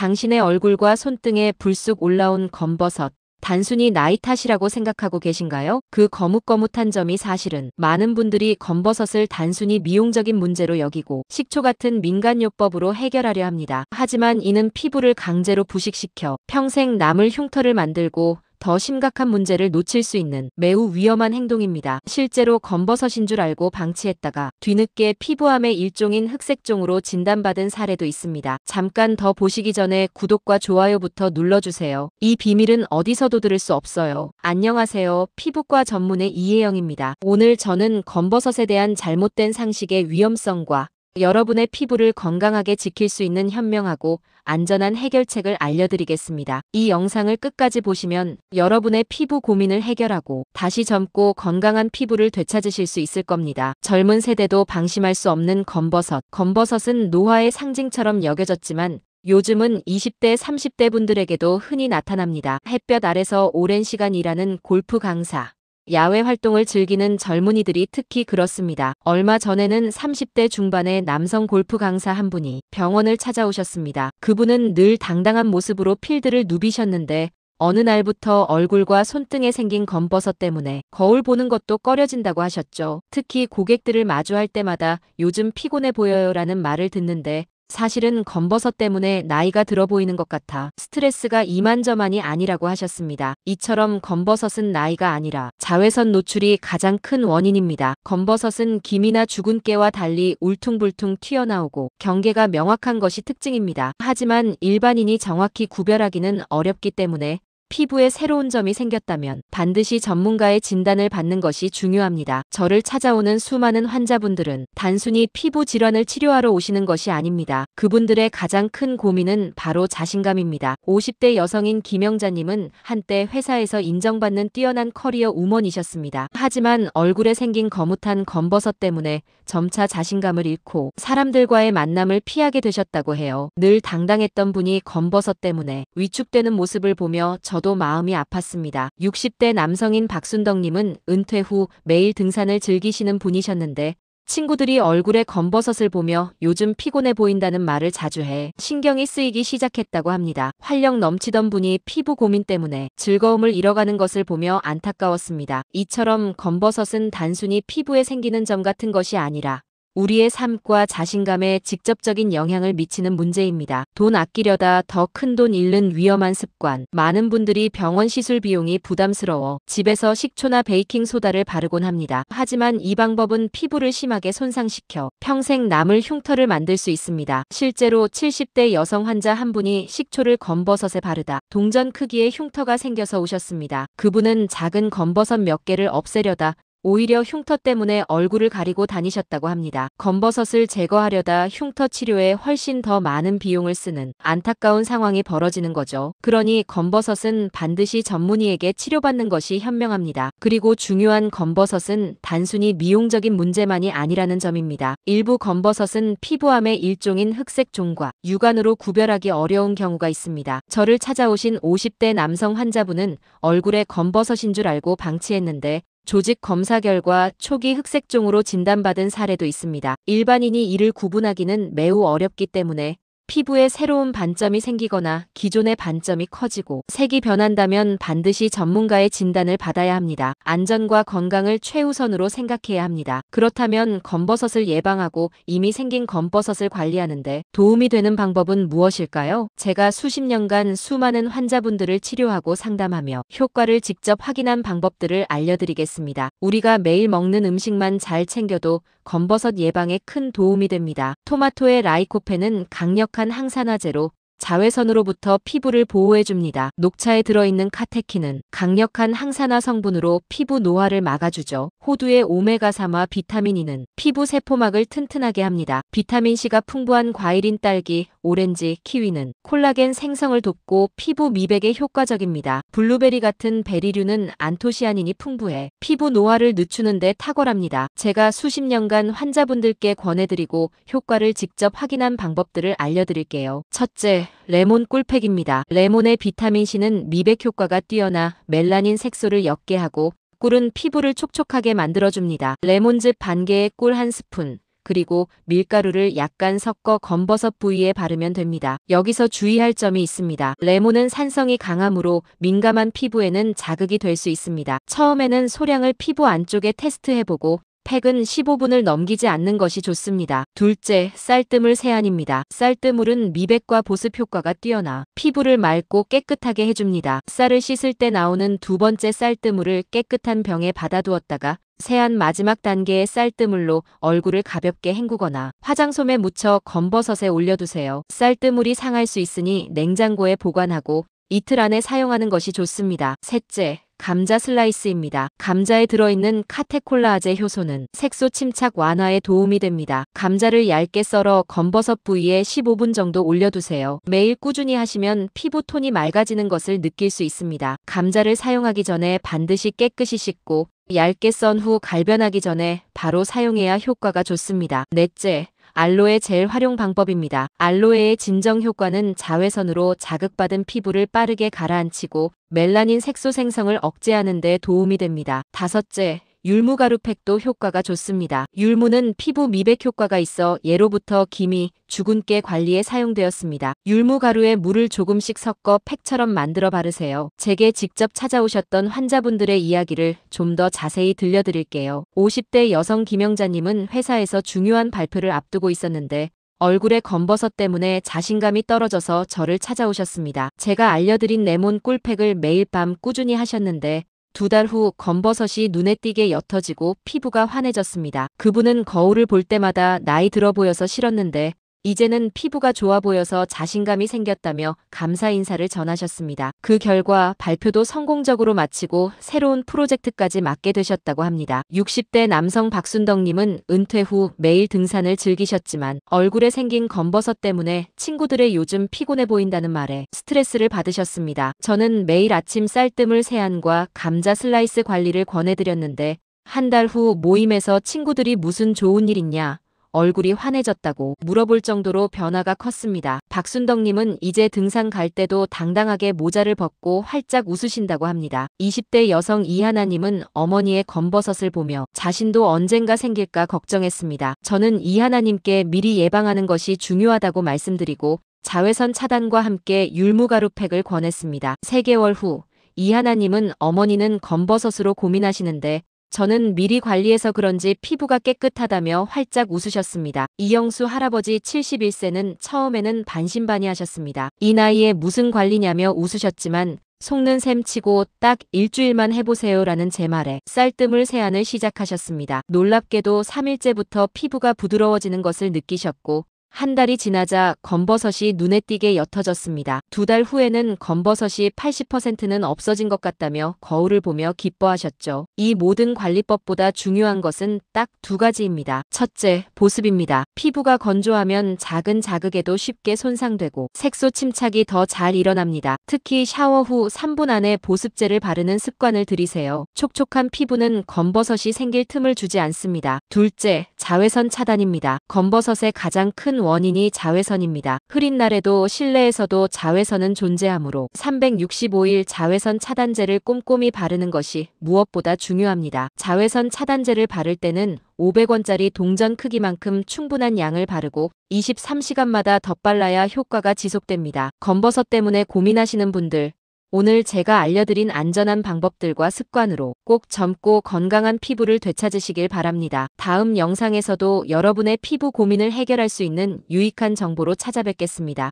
당신의 얼굴과 손등에 불쑥 올라온 검버섯, 단순히 나이 탓이라고 생각하고 계신가요? 그 거뭇거뭇한 점이 사실은 많은 분들이 검버섯을 단순히 미용적인 문제로 여기고 식초 같은 민간요법으로 해결하려 합니다. 하지만 이는 피부를 강제로 부식시켜 평생 남을 흉터를 만들고 더 심각한 문제를 놓칠 수 있는 매우 위험한 행동입니다. 실제로 검버섯인 줄 알고 방치했다가 뒤늦게 피부암의 일종인 흑색종으로 진단받은 사례도 있습니다. 잠깐 더 보시기 전에 구독과 좋아요부터 눌러주세요. 이 비밀은 어디서도 들을 수 없어요. 안녕하세요. 피부과 전문의 이혜영입니다. 오늘 저는 검버섯에 대한 잘못된 상식의 위험성과 여러분의 피부를 건강하게 지킬 수 있는 현명하고 안전한 해결책을 알려드리겠습니다. 이 영상을 끝까지 보시면 여러분의 피부 고민을 해결하고 다시 젊고 건강한 피부를 되찾으실 수 있을 겁니다. 젊은 세대도 방심할 수 없는 검버섯. 검버섯은 노화의 상징처럼 여겨졌지만 요즘은 20대, 30대 분들에게도 흔히 나타납니다. 햇볕 아래서 오랜 시간 일하는 골프 강사, 야외 활동을 즐기는 젊은이들이 특히 그렇습니다. 얼마 전에는 30대 중반의 남성 골프 강사 한 분이 병원을 찾아오셨습니다. 그분은 늘 당당한 모습으로 필드를 누비셨는데 어느 날부터 얼굴과 손등에 생긴 검버섯 때문에 거울 보는 것도 꺼려진다고 하셨죠. 특히 고객들을 마주할 때마다 요즘 피곤해 보여요라는 말을 듣는데 사실은 검버섯 때문에 나이가 들어 보이는 것 같아 스트레스가 이만저만이 아니라고 하셨습니다. 이처럼 검버섯은 나이가 아니라 자외선 노출이 가장 큰 원인입니다. 검버섯은 기미나 주근깨와 달리 울퉁불퉁 튀어나오고 경계가 명확한 것이 특징입니다. 하지만 일반인이 정확히 구별하기는 어렵기 때문에 피부에 새로운 점이 생겼다면 반드시 전문가의 진단을 받는 것이 중요합니다. 저를 찾아오는 수많은 환자분들은 단순히 피부 질환을 치료하러 오시는 것이 아닙니다. 그분들의 가장 큰 고민은 바로 자신감입니다. 50대 여성인 김영자님은 한때 회사에서 인정받는 뛰어난 커리어 우먼이셨습니다. 하지만 얼굴에 생긴 거뭇한 검버섯 때문에 점차 자신감을 잃고 사람들과의 만남을 피하게 되셨다고 해요. 늘 당당했던 분이 검버섯 때문에 위축되는 모습을 보며 저도 마음이 아팠습니다. 60대 남성인 박순덕님은 은퇴 후 매일 등산을 즐기시는 분이셨는데 친구들이 얼굴에 검버섯을 보며 요즘 피곤해 보인다는 말을 자주 해 신경이 쓰이기 시작했다고 합니다. 활력 넘치던 분이 피부 고민 때문에 즐거움을 잃어가는 것을 보며 안타까웠습니다. 이처럼 검버섯은 단순히 피부에 생기는 점 같은 것이 아니라 우리의 삶과 자신감에 직접적인 영향을 미치는 문제입니다. 돈 아끼려다 더 큰 돈 잃는 위험한 습관. 많은 분들이 병원 시술 비용이 부담스러워 집에서 식초나 베이킹소다를 바르곤 합니다. 하지만 이 방법은 피부를 심하게 손상시켜 평생 남을 흉터를 만들 수 있습니다. 실제로 70대 여성 환자 한 분이 식초를 검버섯에 바르다 동전 크기의 흉터가 생겨서 오셨습니다. 그분은 작은 검버섯 몇 개를 없애려다 오히려 흉터 때문에 얼굴을 가리고 다니셨다고 합니다. 검버섯을 제거하려다 흉터 치료에 훨씬 더 많은 비용을 쓰는 안타까운 상황이 벌어지는 거죠. 그러니 검버섯은 반드시 전문의에게 치료받는 것이 현명합니다. 그리고 중요한 검버섯은 단순히 미용적인 문제만이 아니라는 점입니다. 일부 검버섯은 피부암의 일종인 흑색종과 유관으로 구별하기 어려운 경우가 있습니다. 저를 찾아오신 50대 남성 환자분은 얼굴에 검버섯인 줄 알고 방치했는데 조직 검사 결과 초기 흑색종으로 진단받은 사례도 있습니다. 일반인이 이를 구분하기는 매우 어렵기 때문에 피부에 새로운 반점이 생기거나 기존의 반점이 커지고 색이 변한다면 반드시 전문가의 진단을 받아야 합니다. 안전과 건강을 최우선으로 생각해야 합니다. 그렇다면 검버섯을 예방하고 이미 생긴 검버섯을 관리하는데 도움이 되는 방법은 무엇일까요? 제가 수십 년간 수많은 환자분들을 치료하고 상담하며 효과를 직접 확인한 방법들을 알려드리겠습니다. 우리가 매일 먹는 음식만 잘 챙겨도 검버섯 예방에 큰 도움이 됩니다. 토마토의 라이코펜은 강력한 항산화제로 자외선으로부터 피부를 보호해줍니다. 녹차에 들어있는 카테킨은 강력한 항산화 성분으로 피부 노화를 막아주죠. 호두의 오메가3와 비타민 E는 피부 세포막을 튼튼하게 합니다. 비타민C가 풍부한 과일인 딸기, 오렌지, 키위는 콜라겐 생성을 돕고 피부 미백에 효과적입니다. 블루베리 같은 베리류는 안토시아닌이 풍부해 피부 노화를 늦추는 데 탁월합니다. 제가 수십 년간 환자분들께 권해드리고 효과를 직접 확인한 방법들을 알려드릴게요. 첫째, 레몬 꿀팩입니다. 레몬의 비타민C는 미백 효과가 뛰어나 멜라닌 색소를 옅게 하고 꿀은 피부를 촉촉하게 만들어줍니다. 레몬즙 반 개에 꿀 한 스푼, 그리고 밀가루를 약간 섞어 검버섯 부위에 바르면 됩니다. 여기서 주의할 점이 있습니다. 레몬은 산성이 강하므로 민감한 피부에는 자극이 될 수 있습니다. 처음에는 소량을 피부 안쪽에 테스트해보고 팩은 15분을 넘기지 않는 것이 좋습니다. 둘째, 쌀뜨물 세안입니다. 쌀뜨물은 미백과 보습 효과가 뛰어나 피부를 맑고 깨끗하게 해줍니다. 쌀을 씻을 때 나오는 두 번째 쌀뜨물을 깨끗한 병에 받아두었다가 세안 마지막 단계의 쌀뜨물로 얼굴을 가볍게 헹구거나 화장솜에 묻혀 검버섯에 올려두세요. 쌀뜨물이 상할 수 있으니 냉장고에 보관하고 이틀 안에 사용하는 것이 좋습니다. 셋째, 감자 슬라이스입니다. 감자에 들어있는 카테콜라아제 효소는 색소 침착 완화에 도움이 됩니다. 감자를 얇게 썰어 검버섯 부위에 15분 정도 올려두세요. 매일 꾸준히 하시면 피부 톤이 맑아지는 것을 느낄 수 있습니다. 감자를 사용하기 전에 반드시 깨끗이 씻고 얇게 썬 후 갈변하기 전에 바로 사용해야 효과가 좋습니다. 넷째, 알로에 젤 활용 방법입니다. 알로에의 진정 효과는 자외선으로 자극받은 피부를 빠르게 가라앉히고 멜라닌 색소 생성을 억제하는 데 도움이 됩니다. 다섯째, 율무가루 팩도 효과가 좋습니다. 율무는 피부 미백 효과가 있어 예로부터 기미, 주근깨 관리에 사용되었습니다. 율무가루에 물을 조금씩 섞어 팩처럼 만들어 바르세요. 제게 직접 찾아오셨던 환자분들의 이야기를 좀 더 자세히 들려드릴게요. 50대 여성 김영자님은 회사에서 중요한 발표를 앞두고 있었는데 얼굴에 검버섯 때문에 자신감이 떨어져서 저를 찾아오셨습니다. 제가 알려드린 레몬 꿀팩을 매일 밤 꾸준히 하셨는데 2달 후 검버섯이 눈에 띄게 옅어지고 피부가 환해졌습니다. 그분은 거울을 볼 때마다 나이 들어 보여서 싫었는데 이제는 피부가 좋아 보여서 자신감이 생겼다며 감사 인사를 전하셨습니다. 그 결과 발표도 성공적으로 마치고 새로운 프로젝트까지 맡게 되셨다고 합니다. 60대 남성 박순덕님은 은퇴 후 매일 등산을 즐기셨지만 얼굴에 생긴 검버섯 때문에 친구들의 요즘 피곤해 보인다는 말에 스트레스를 받으셨습니다. 저는 매일 아침 쌀뜨물 세안과 감자 슬라이스 관리를 권해드렸는데 한 달 후 모임에서 친구들이 무슨 좋은 일 있냐? 얼굴이 환해졌다고 물어볼 정도로 변화가 컸습니다. 박순덕님은 이제 등산 갈 때도 당당하게 모자를 벗고 활짝 웃으신다고 합니다. 20대 여성 이하나님은 어머니의 검버섯을 보며 자신도 언젠가 생길까 걱정했습니다. 저는 이하나님께 미리 예방하는 것이 중요하다고 말씀드리고 자외선 차단과 함께 율무가루 팩을 권했습니다. 3개월 후 이하나님은 어머니는 검버섯으로 고민하시는데 저는 미리 관리해서 그런지 피부가 깨끗하다며 활짝 웃으셨습니다. 이영수 할아버지 71세는 처음에는 반신반의하셨습니다. 이 나이에 무슨 관리냐며 웃으셨지만 속는 셈 치고 딱 일주일만 해보세요라는 제 말에 쌀뜨물 세안을 시작하셨습니다. 놀랍게도 3일째부터 피부가 부드러워지는 것을 느끼셨고 한 달이 지나자 검버섯이 눈에 띄게 옅어졌습니다. 2달 후에는 검버섯이 80%는 없어진 것 같다며 거울을 보며 기뻐하셨죠. 이 모든 관리법보다 중요한 것은 딱 2가지입니다. 첫째, 보습입니다. 피부가 건조하면 작은 자극에도 쉽게 손상되고 색소 침착이 더 잘 일어납니다. 특히 샤워 후 3분 안에 보습제를 바르는 습관을 들이세요. 촉촉한 피부는 검버섯이 생길 틈을 주지 않습니다. 둘째, 자외선 차단입니다. 검버섯의 가장 큰 원인이 자외선입니다. 흐린 날에도 실내에서도 자외선은 존재하므로 365일 자외선 차단제를 꼼꼼히 바르는 것이 무엇보다 중요합니다. 자외선 차단제를 바를 때는 500원짜리 동전 크기만큼 충분한 양을 바르고 23시간마다 덧발라야 효과가 지속됩니다. 검버섯 때문에 고민하시는 분들, 오늘 제가 알려드린 안전한 방법들과 습관으로 꼭 젊고 건강한 피부를 되찾으시길 바랍니다. 다음 영상에서도 여러분의 피부 고민을 해결할 수 있는 유익한 정보로 찾아뵙겠습니다.